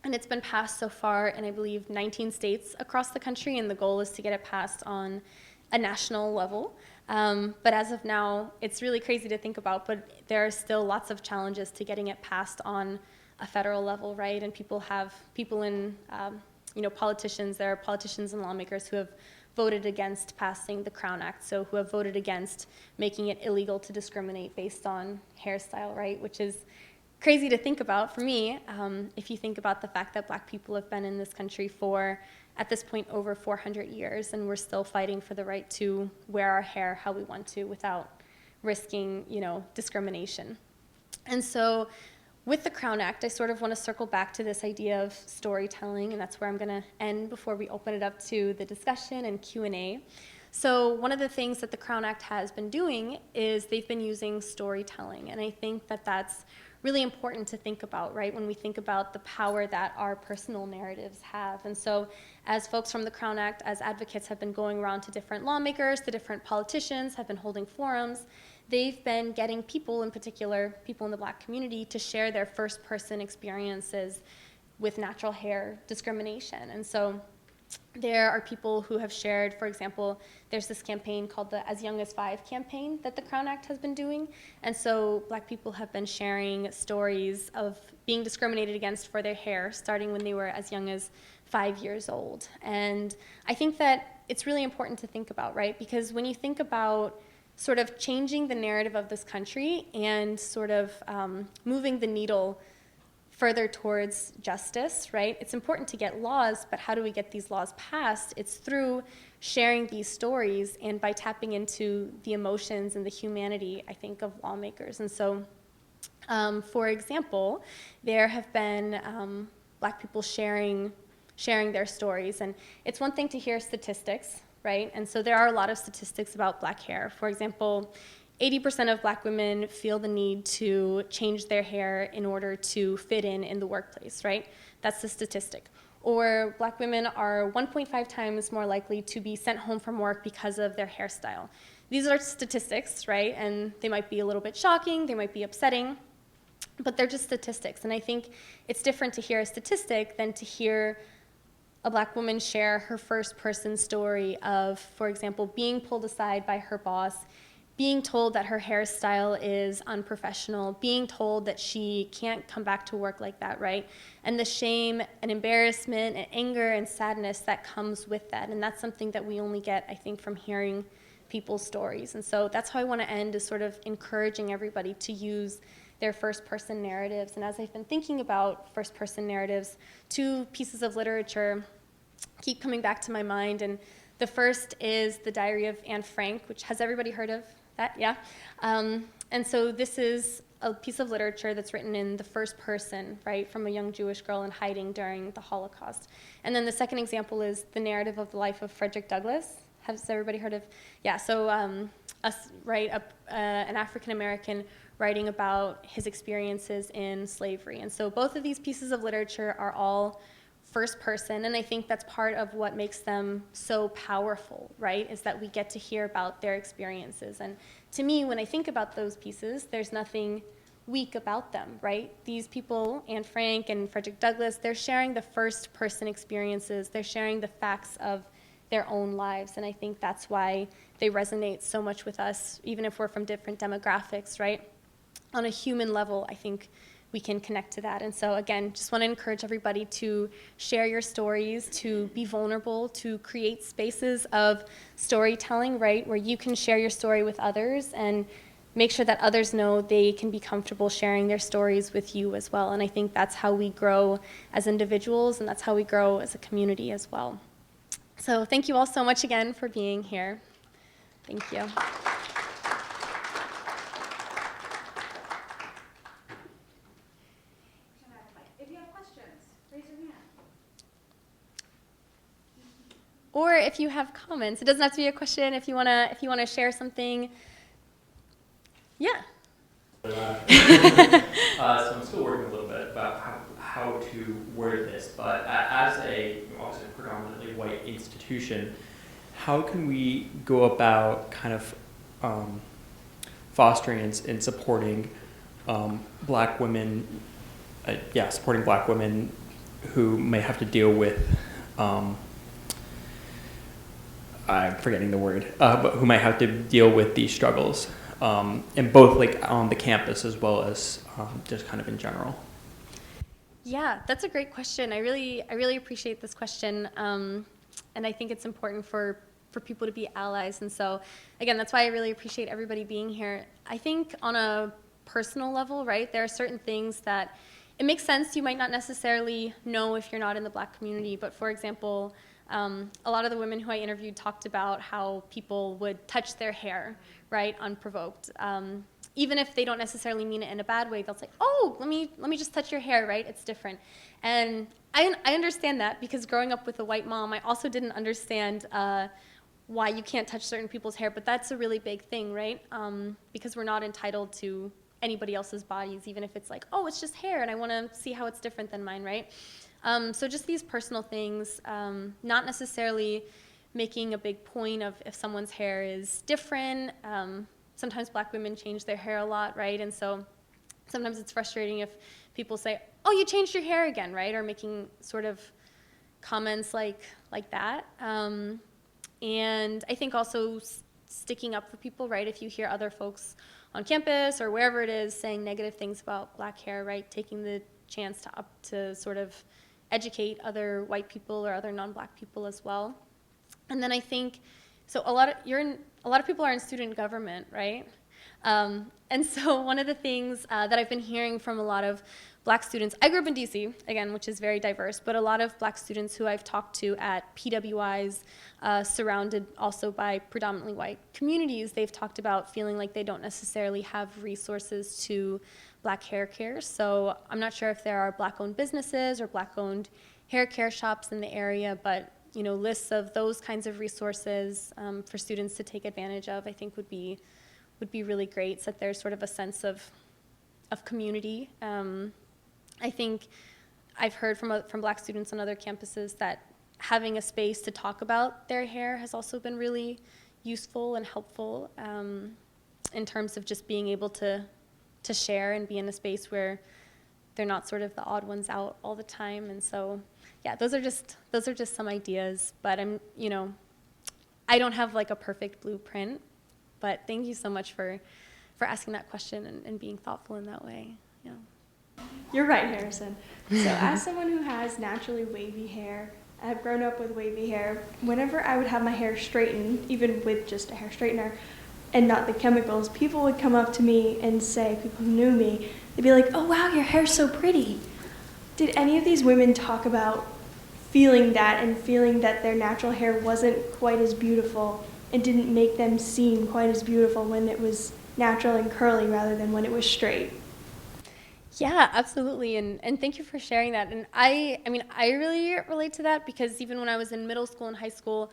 it's been passed so far in, I believe, 19 states across the country, and the goal is to get it passed on a national level. But as of now, it's really crazy to think about, but there are still lots of challenges to getting it passed on a federal level, right? And people in, politicians, there are politicians and lawmakers who have voted against passing the Crown Act, so who have voted against making it illegal to discriminate based on hairstyle, right? Which is crazy to think about for me, if you think about the fact that Black people have been in this country for, at this point, over 400 years, and we're still fighting for the right to wear our hair how we want to without risking, discrimination. And so with the Crown Act, I sort of want to circle back to this idea of storytelling, and that's where I'm going to end before we open it up to the discussion and Q&A. So one of the things that the Crown Act has been doing is they've been using storytelling, and I think that that's really important to think about, right, when we think about the power that our personal narratives have. And so as folks from the Crown Act, as advocates have been going around to different lawmakers, to different politicians, have been holding forums, they've been getting people, in particular, people in the Black community, to share their first-person experiences with natural hair discrimination. And so there are people who have shared, for example, there's this campaign called the As Young as 5 campaign that the Crown Act has been doing. And so Black people have been sharing stories of being discriminated against for their hair, starting when they were as young as 5 years old. And I think that it's really important to think about, right? Because when you think about sort of changing the narrative of this country and sort of moving the needle further towards justice, right? It's important to get laws, but how do we get these laws passed? It's through sharing these stories and by tapping into the emotions and the humanity, I think, of lawmakers. And so, for example, there have been Black people sharing their stories. And it's one thing to hear statistics, right? And so there are a lot of statistics about Black hair. For example, 80% of Black women feel the need to change their hair in order to fit in the workplace, right? That's the statistic. Or Black women are 1.5 times more likely to be sent home from work because of their hairstyle. These are statistics, right? And they might be a little bit shocking, they might be upsetting, but they're just statistics. And I think it's different to hear a statistic than to hear a Black woman share her first-person story of, for example, being pulled aside by her boss, being told that her hairstyle is unprofessional, being told that she can't come back to work like that, right? And the shame and embarrassment and anger and sadness that comes with that. And that's something that we only get, I think, from hearing people's stories. And so that's how I want to end, is sort of encouraging everybody to use their first-person narratives. And as I've been thinking about first-person narratives, 2 pieces of literature keep coming back to my mind. And the first is The Diary of Anne Frank, which has everybody heard of that? Yeah. And so this is a piece of literature that's written in the first person, right, from a young Jewish girl in hiding during the Holocaust. And then the second example is the narrative of the life of Frederick Douglass. Has everybody heard of? Yeah, so an African-American writing about his experiences in slavery. And so both of these pieces of literature are all first person, and I think that's part of what makes them so powerful, right, is that we get to hear about their experiences. And to me, when I think about those pieces, there's nothing weak about them, right? These people, Anne Frank and Frederick Douglass, they're sharing the first person experiences, they're sharing the facts of their own lives, and I think that's why they resonate so much with us, even if we're from different demographics, right? On a human level, I think we can connect to that. And so again, just want to encourage everybody to share your stories, to be vulnerable, to create spaces of storytelling, right, where you can share your story with others and make sure that others know they can be comfortable sharing their stories with you as well. And I think that's how we grow as individuals, and that's how we grow as a community as well. So thank you all so much again for being here. Thank you. Or if you have comments, it doesn't have to be a question. If you wanna share something, yeah. So I'm still working a little bit about how to word this, but as a obviously predominantly white institution, how can we go about kind of fostering and supporting Black women, supporting Black women who may have to deal with I'm forgetting the word, but who might have to deal with these struggles, and both like on the campus as well as just kind of in general? Yeah, that's a great question. I really appreciate this question, and I think it's important for people to be allies. And so, again, that's why I really appreciate everybody being here. I think on a personal level, right, there are certain things that it makes sense you might not necessarily know if you're not in the Black community, but for example, a lot of the women who I interviewed talked about how people would touch their hair, right, unprovoked. Even if they don't necessarily mean it in a bad way, they'll say, oh, let me just touch your hair, right? It's different. And I understand that, because growing up with a white mom, I also didn't understand why you can't touch certain people's hair, but that's a really big thing, right? Because we're not entitled to anybody else's bodies, even if it's like, oh, it's just hair, and I want to see how it's different than mine, right? So just these personal things, not necessarily making a big point of if someone's hair is different. Sometimes Black women change their hair a lot, right? And so sometimes it's frustrating if people say, oh, you changed your hair again, right? Or making sort of comments like that. And I think also sticking up for people, right? If you hear other folks on campus or wherever it is saying negative things about Black hair, right? Taking the chance to sort of educate other white people or other non-Black people as well. And then I think, so a lot of people are in student government, right? And so one of the things that I've been hearing from a lot of Black students. I grew up in DC, again, which is very diverse, but a lot of Black students who I've talked to at PWIs, surrounded also by predominantly white communities, they've talked about feeling like they don't necessarily have resources to Black hair care. So I'm not sure if there are Black-owned businesses or Black-owned hair care shops in the area, but lists of those kinds of resources for students to take advantage of, I think would be really great, so that there's sort of a sense of community. I think I've heard from Black students on other campuses that having a space to talk about their hair has also been really useful and helpful in terms of just being able to share and be in a space where they're not sort of the odd ones out all the time. And so, yeah, those are just some ideas. But I don't have like a perfect blueprint. But thank you so much for asking that question and being thoughtful in that way. Yeah. You're right, Harrison. So as someone who has naturally wavy hair, I have grown up with wavy hair, whenever I would have my hair straightened, even with just a hair straightener and not the chemicals, people would come up to me and say, people who knew me, they'd be like, oh wow, your hair's so pretty. Did any of these women talk about feeling that and feeling that their natural hair wasn't quite as beautiful and didn't make them seem quite as beautiful when it was natural and curly rather than when it was straight? Yeah, absolutely, and thank you for sharing that. And I really relate to that, because even when I was in middle school and high school,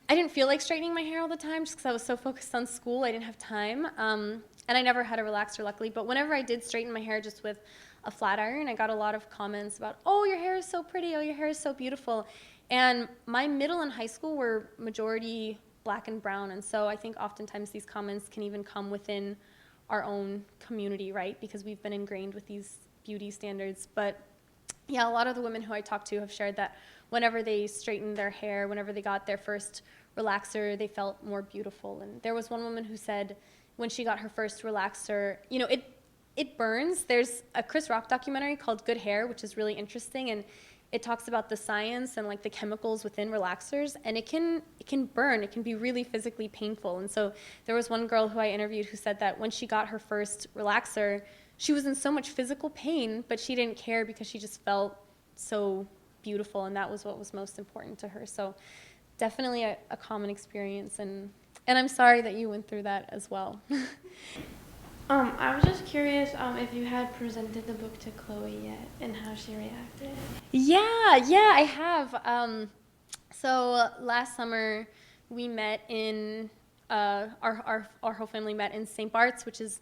I didn't feel like straightening my hair all the time just because I was so focused on school. I didn't have time, and I never had a relaxer, luckily. But whenever I did straighten my hair just with a flat iron, I got a lot of comments about, oh, your hair is so pretty, oh, your hair is so beautiful. And my middle and high school were majority Black and brown, and so I think oftentimes these comments can even come within our own community, right? Because we've been ingrained with these beauty standards. But yeah, a lot of the women who I talked to have shared that whenever they straightened their hair, whenever they got their first relaxer, they felt more beautiful. And there was one woman who said when she got her first relaxer, it burns. There's a Chris Rock documentary called Good Hair, which is really interesting, and it talks about the science and like the chemicals within relaxers, and it can burn. It can be really physically painful. And so there was one girl who I interviewed who said that when she got her first relaxer, she was in so much physical pain, but she didn't care because she just felt so beautiful, and that was what was most important to her. So definitely a common experience, and I'm sorry that you went through that as well. I was just curious if you had presented the book to Chloe yet and how she reacted. Yeah, I have. So last summer we met in our whole family met in St. Bart's, which is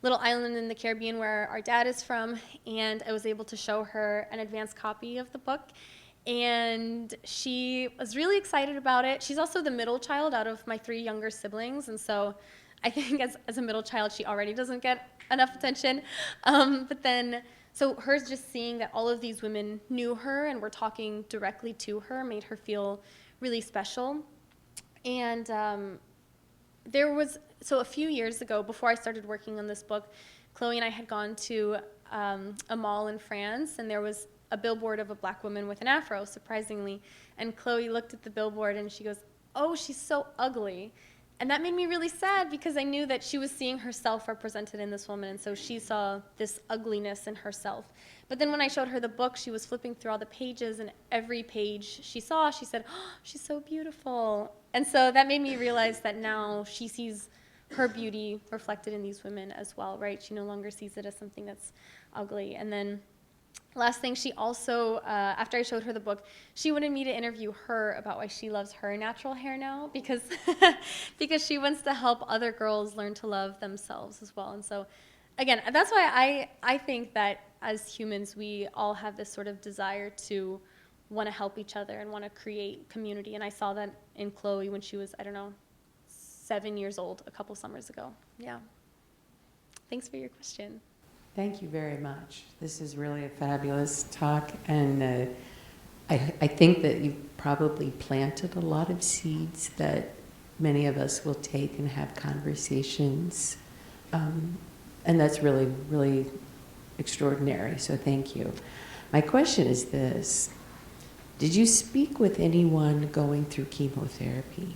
a little island in the Caribbean where our dad is from, and I was able to show her an advanced copy of the book, and she was really excited about it. She's also the middle child out of my 3 younger siblings, and so I think as a middle child, she already doesn't get enough attention. But then, so hers just seeing that all of these women knew her and were talking directly to her made her feel really special. And so a few years ago, before I started working on this book, Chloe and I had gone to a mall in France, and there was a billboard of a Black woman with an afro, surprisingly. And Chloe looked at the billboard and she goes, oh, she's so ugly. And that made me really sad, because I knew that she was seeing herself represented in this woman, and so she saw this ugliness in herself. But then when I showed her the book, she was flipping through all the pages, and every page she saw, she said, oh, she's so beautiful. And so that made me realize that now she sees her beauty reflected in these women as well, right? She no longer sees it as something that's ugly. And then last thing, she also, after I showed her the book, she wanted me to interview her about why she loves her natural hair now, because because she wants to help other girls learn to love themselves as well. And so, again, that's why I think that as humans, we all have this sort of desire to want to help each other and want to create community. And I saw that in Chloe when she was, 7 years old a couple summers ago. Yeah. Thanks for your question. Thank you very much. This is really a fabulous talk, and I think that you've probably planted a lot of seeds that many of us will take and have conversations, and that's really, really extraordinary, so thank you. My question is this: did you speak with anyone going through chemotherapy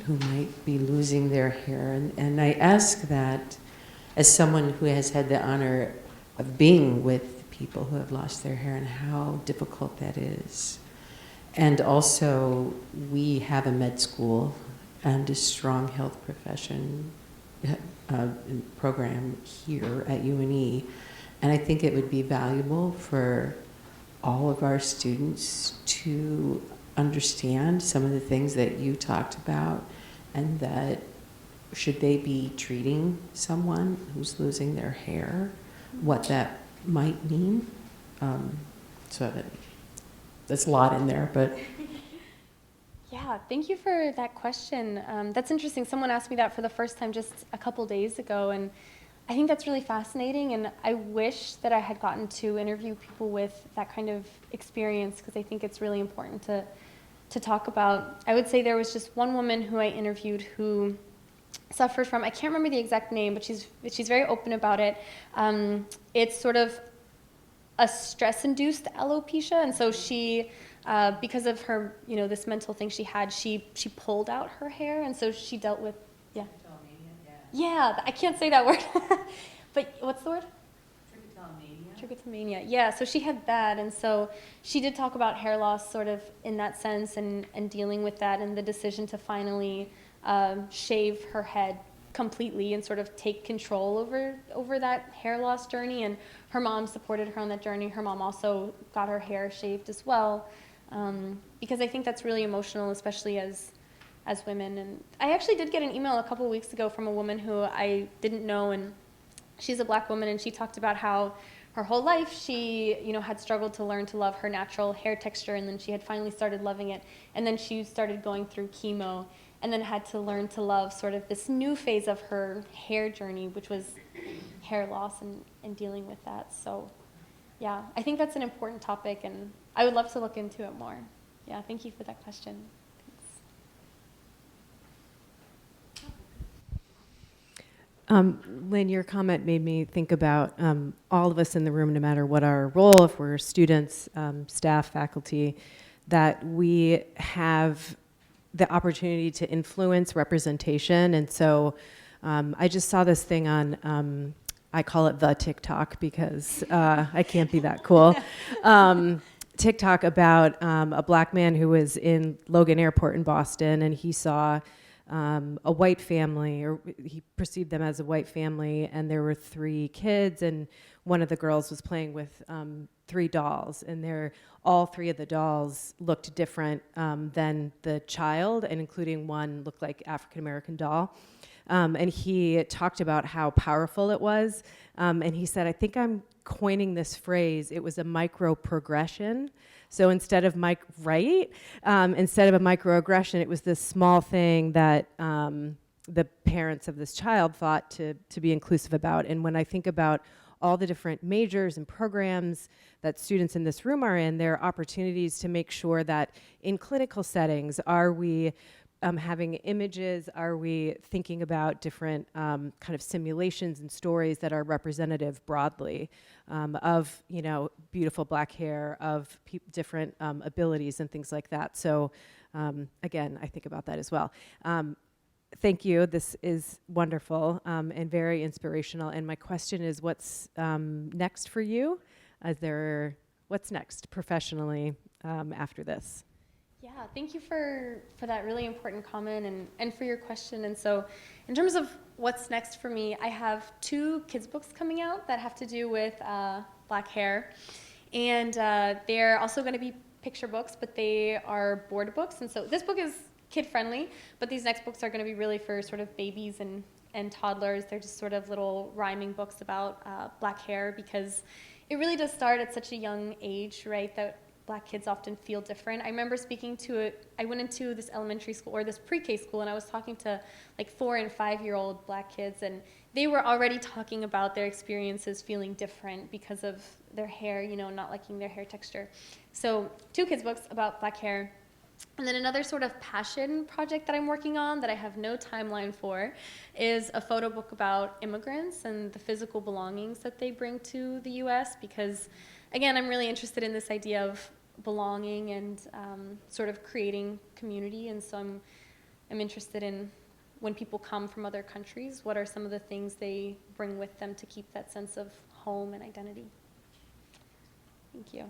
who might be losing their hair? And I ask that as someone who has had the honor of being with people who have lost their hair and how difficult that is. And also, we have a med school and a strong health profession program here at UNE. And I think it would be valuable for all of our students to understand some of the things that you talked about, and that should they be treating someone who's losing their hair, what that might mean. So that's a lot in there, but. Yeah, thank you for that question. That's interesting. Someone asked me that for the first time just a couple days ago, and I think that's really fascinating, and I wish that I had gotten to interview people with that kind of experience, because I think it's really important to talk about. I would say there was just one woman who I interviewed who suffered from, I can't remember the exact name, but she's very open about it. It's sort of a stress-induced alopecia, and so she, because of her, this mental thing she had, she pulled out her hair, and so she dealt with, yeah, I can't say that word, but what's the word? Trichotillomania. Yeah, so she had that, and so she did talk about hair loss sort of in that sense, and dealing with that, and the decision to finally shave her head completely and sort of take control over that hair loss journey. And her mom supported her on that journey. Her mom also got her hair shaved as well, because I think that's really emotional, especially as women. And I actually did get an email a couple weeks ago from a woman who I didn't know, and she's a Black woman, and she talked about how her whole life she had struggled to learn to love her natural hair texture, and then she had finally started loving it, and then she started going through chemo, and then had to learn to love sort of this new phase of her hair journey, which was hair loss and dealing with that. So yeah, I think that's an important topic, and I would love to look into it more. Yeah, thank you for that question. Lynn, your comment made me think about all of us in the room, no matter what our role, if we're students, staff, faculty, that we have the opportunity to influence representation. And so I just saw this thing on, I call it the TikTok because I can't be that cool. TikTok about a Black man who was in Logan Airport in Boston, and he saw a white family, or he perceived them as a white family, and there were 3 kids, and one of the girls was playing with 3 dolls, and all 3 of the dolls looked different than the child, and including one looked like African-American doll. And he talked about how powerful it was, and he said, I think I'm coining this phrase, it was a micro-progression. So instead of instead of a microaggression, it was this small thing that the parents of this child thought to be inclusive about. And when I think about all the different majors and programs that students in this room are in, there are opportunities to make sure that in clinical settings, are we having images, are we thinking about different kind of simulations and stories that are representative broadly of beautiful Black hair, of different abilities and things like that. So again, I think about that as well. Thank you. This is wonderful and very inspirational. And my question is, what's next for you? What's next professionally after this? Yeah, thank you for that really important comment and for your question. And so in terms of what's next for me, I have 2 kids' books coming out that have to do with Black hair. And they're also going to be picture books, but they are board books. And so this book is kid-friendly, but these next books are going to be really for sort of babies and toddlers. They're just sort of little rhyming books about Black hair, because it really does start at such a young age, right, that Black kids often feel different. I remember I went into this elementary school or this pre-K school, and I was talking to like 4 and 5-year-old Black kids, and they were already talking about their experiences feeling different because of their hair, not liking their hair texture. So 2 kids books about Black hair. And then another sort of passion project that I'm working on that I have no timeline for is a photo book about immigrants and the physical belongings that they bring to the U.S. because, again, I'm really interested in this idea of belonging and sort of creating community. And so I'm interested in when people come from other countries, what are some of the things they bring with them to keep that sense of home and identity? Thank you.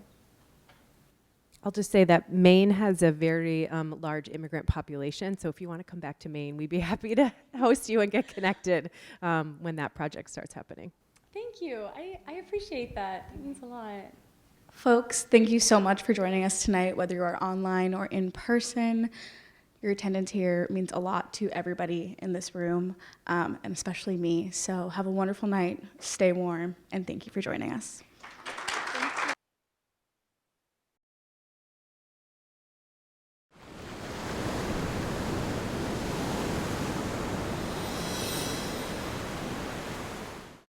I'll just say that Maine has a very large immigrant population, so if you want to come back to Maine, we'd be happy to host you and get connected when that project starts happening. Thank you. I appreciate that. It means a lot. Folks, thank you so much for joining us tonight, whether you are online or in person. Your attendance here means a lot to everybody in this room, and especially me. So have a wonderful night, stay warm, and thank you for joining us.